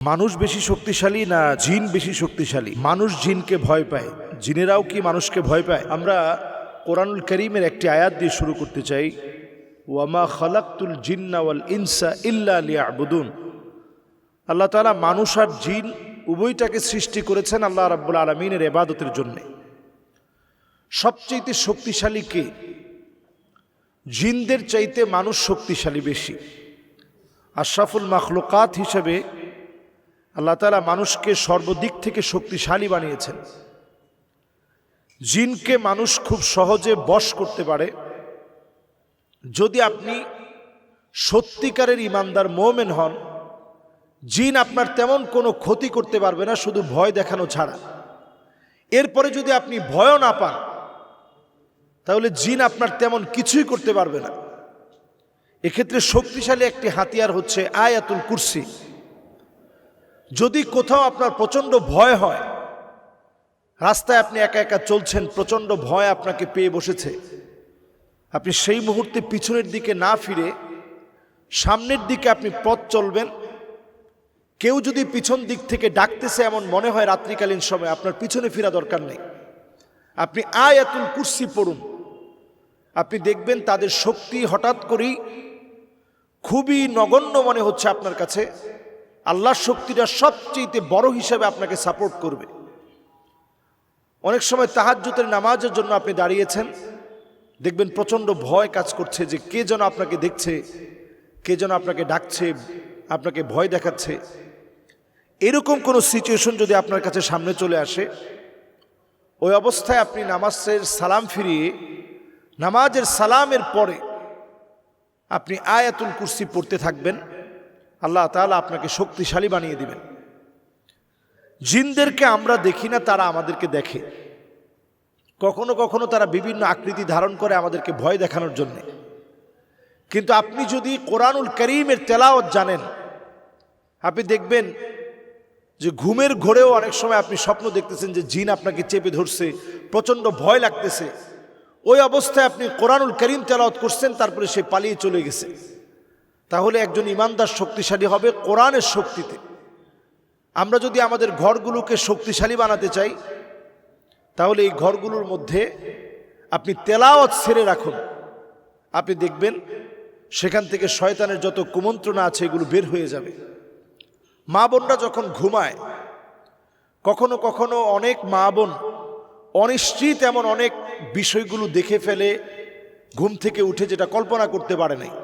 মানুষ বেশি শক্তিশালী না জিন বেশি শক্তিশালী? মানুষ জিনকে ভয় পায়, জিনেরাও কি মানুষকে ভয় পায়? আমরা কোরআনুল কারীমের একটি আয়াত দিয়ে শুরু করতে চাই, ওয়ামা খালাকতুল জিন্না ওয়াল ইনসা ইল্লা লিয়াবুদুন। আল্লাহ তাআলা মানুষ আর জিন উভয়টাকে সৃষ্টি করেছেন আল্লাহ রাব্বুল আলামিনের ইবাদতের জন্য। সবচেয়ে শক্তিশালী কে? জিনদের চাইতে মানুষ শক্তিশালী বেশি। আশরাফুল মাখলুকাত হিসেবে আল্লাহ তাআলা মানুষকে সর্বদিক থেকে শক্তিশালী বানিয়েছেন। জিনকে মানুষ খুব সহজে বশ করতে পারে যদি আপনি সত্যিকারের ঈমানদার মুমিন হন। জিন আপনার তেমন কোনো ক্ষতি করতে পারবে না, শুধু ভয় দেখানো ছাড়া। এরপরে যদি আপনি ভয়ও না পান তাহলে জিন আপনার তেমন কিছুই করতে পারবে না। এক্ষেত্রে শক্তিশালী একটি হাতিয়ার হচ্ছে আয়াতুল কুরসি। যদি কোথাও আপনার প্রচণ্ড ভয় হয়, রাস্তায় আপনি একা একা চলছেন, প্রচণ্ড ভয় আপনাকে পেয়ে বসেছে, আপনি সেই মুহূর্তে পিছনের দিকে না ফিরে সামনের দিকে আপনি পথ চলবেন। কেউ যদি পিছন দিক থেকে ডাকতেছে এমন মনে হয় রাত্রিকালীন সময়, আপনার পিছনে ফিরা দরকার নেই, আপনি আয়াতুল কুরসি পড়ুন। আপনি দেখবেন তাদের শক্তি হঠাৎ করেই খুবই নগণ্য মনে হচ্ছে আপনার কাছে। আল্লাহর শক্তিটা সবচেয়ে বড় হিসেবে আপনাকে সাপোর্ট করবে। অনেক সময় তাহাজ্জুদের নামাজের জন্য আপনি দাঁড়িয়েছেন, দেখবেন প্রচণ্ড ভয় কাজ করছে যে কে যেন আপনাকে দেখছে, কে যেন আপনাকে ডাকছে, আপনাকে ভয় দেখাচ্ছে। এরকম কোনো সিচুয়েশন যদি আপনার কাছে সামনে চলে আসে, ওই অবস্থায় আপনি নামাজের সালাম ফিরিয়ে নামাজের সালামের পরে আপনি আয়াতুল কুরসি পড়তে থাকবেন। আল্লাহ তাআলা আপনাকে শক্তিশালী বানিয়ে দিবেন। জিনদেরকে আমরা দেখি না, তারা আমাদেরকে দেখে। কখনো কখনো তারা বিভিন্ন আকৃতি ধারণ করে আমাদেরকে ভয় দেখানোর জন্য। কিন্তু আপনি যদি কোরআনুল কারীমের তেলাওয়াত জানেন, আপনি দেখবেন যে ঘুমের ঘোরেও অনেক সময় আপনি স্বপ্ন দেখতেছেন যে জিন আপনাকে চেপে ধরছে, প্রচণ্ড ভয় লাগতেছে। ওই অবস্থায় আপনি কোরআনুল কারীম তেলাওয়াত করছেন, তারপরে সে পালিয়ে চলে গেছে। তাহলে একজন ঈমানদার শক্তিশালী হবে কোরআনের শক্তিতে। আমরা যদি আমাদের ঘরগুলোকে শক্তিশালী বানাতে চাই, তাহলে এই ঘরগুলোর মধ্যে আপনি তেলাওয়াত ছেড়ে রাখুন। আপনি দেখবেন সেখান থেকে শয়তানের যত কুমন্ত্রণা আছে এগুলো বের হয়ে যাবে। মা বোনরা যখন ঘুমায়, কখনো কখনো অনেক মা বোন অনিশ্চিত এমন অনেক বিষয়গুলো দেখে ফেলে ঘুম থেকে উঠে, যেটা কল্পনা করতে পারে নাই।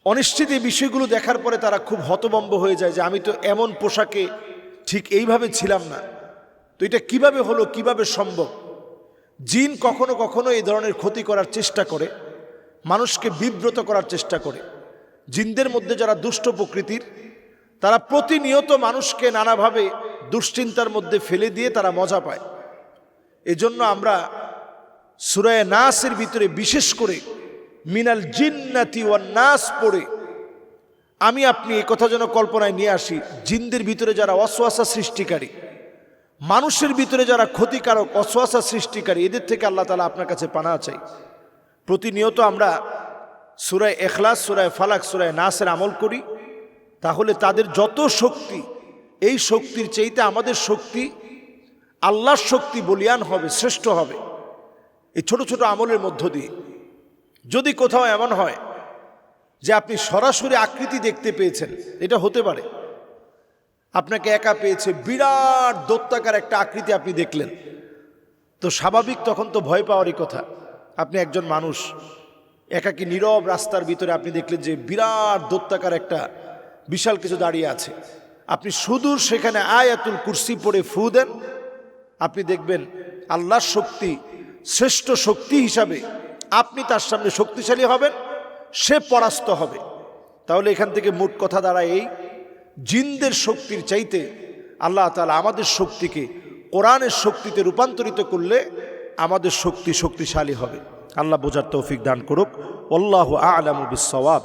অনিশ্চিত এই বিষয়গুলো দেখার পরে তারা খুব হতভম্ব হয়ে যায় যে আমি তো এমন পোশাকে ঠিক এইভাবে ছিলাম না, তো এটা কিভাবে হলো, কিভাবে সম্ভব? জিন কখনো কখনো এই ধরনের ক্ষতি করার চেষ্টা করে, মানুষকে বিব্রত করার চেষ্টা করে। জিনদের মধ্যে যারা দুষ্ট প্রকৃতির, তারা প্রতিনিয়ত মানুষকে নানাভাবে দুশ্চিন্তার মধ্যে ফেলে দিয়ে তারা মজা পায়। এজন্য আমরা সূরা নাসের ভিতরে বিশেষ করে মিনাল জিন্নাতি ওয়ান নাস পড়ে আমি আপনি এই কথা যেন কল্পনায় নিয়ে আসি, জিনদের ভিতরে যারা ওয়াসওয়াসা সৃষ্টিকারী, মানুষের ভিতরে যারা ক্ষতিকারক ওয়াসওয়াসা সৃষ্টিকারী, এদের থেকে আল্লাহ তাআলা আপনার কাছে পানাহ চাই। প্রতিনিয়ত আমরা সূরা ইখলাস, সূরা ফালাক, সূরা নাসের আমল করি, তাহলে তাদের যত শক্তি, এই শক্তির চাইতে আমাদের শক্তি, আল্লাহর শক্তি বলিয়ান হবে, শ্রেষ্ঠ হবে এই ছোট ছোট আমলের মধ্য দিয়ে। যদি কোথাও এমন হয় যে আপনি সরাসরি আকৃতি দেখতে পেয়েছেন, এটা হতে পারে আপনাকে একা পেয়েছে, বিরাট দৈত্যাকার একটা আকৃতি আপনি দেখলেন, তো স্বাভাবিক তখন তো ভয় পাওয়ারই কথা। আপনি একজন মানুষ, একাকী নীরব রাস্তার ভিতরে আপনি দেখলেন যে বিরাট দৈত্যাকার একটা বিশাল কিছু দাঁড়িয়ে আছে। আপনি সুদূর সেখানে আয়াতুল কুরসি পড়ে ফু দেন, আপনি দেখবেন আল্লাহর শক্তি শ্রেষ্ঠ শক্তি হিসাবে আপনি তার সামনে শক্তিশালী হবেন, সে পরাস্ত হবে। তাহলে এখান থেকে মোট কথা দাঁড়ায় এই, জিনদের শক্তির চাইতে আল্লাহ তাআলা আমাদের শক্তিকে কোরআনের শক্তিতে রূপান্তরিত করলে আমাদের শক্তি শক্তিশালী হবে। আল্লাহ বোঝার তৌফিক দান করুক। আল্লাহু আ'লামু বিস-সাওয়াব।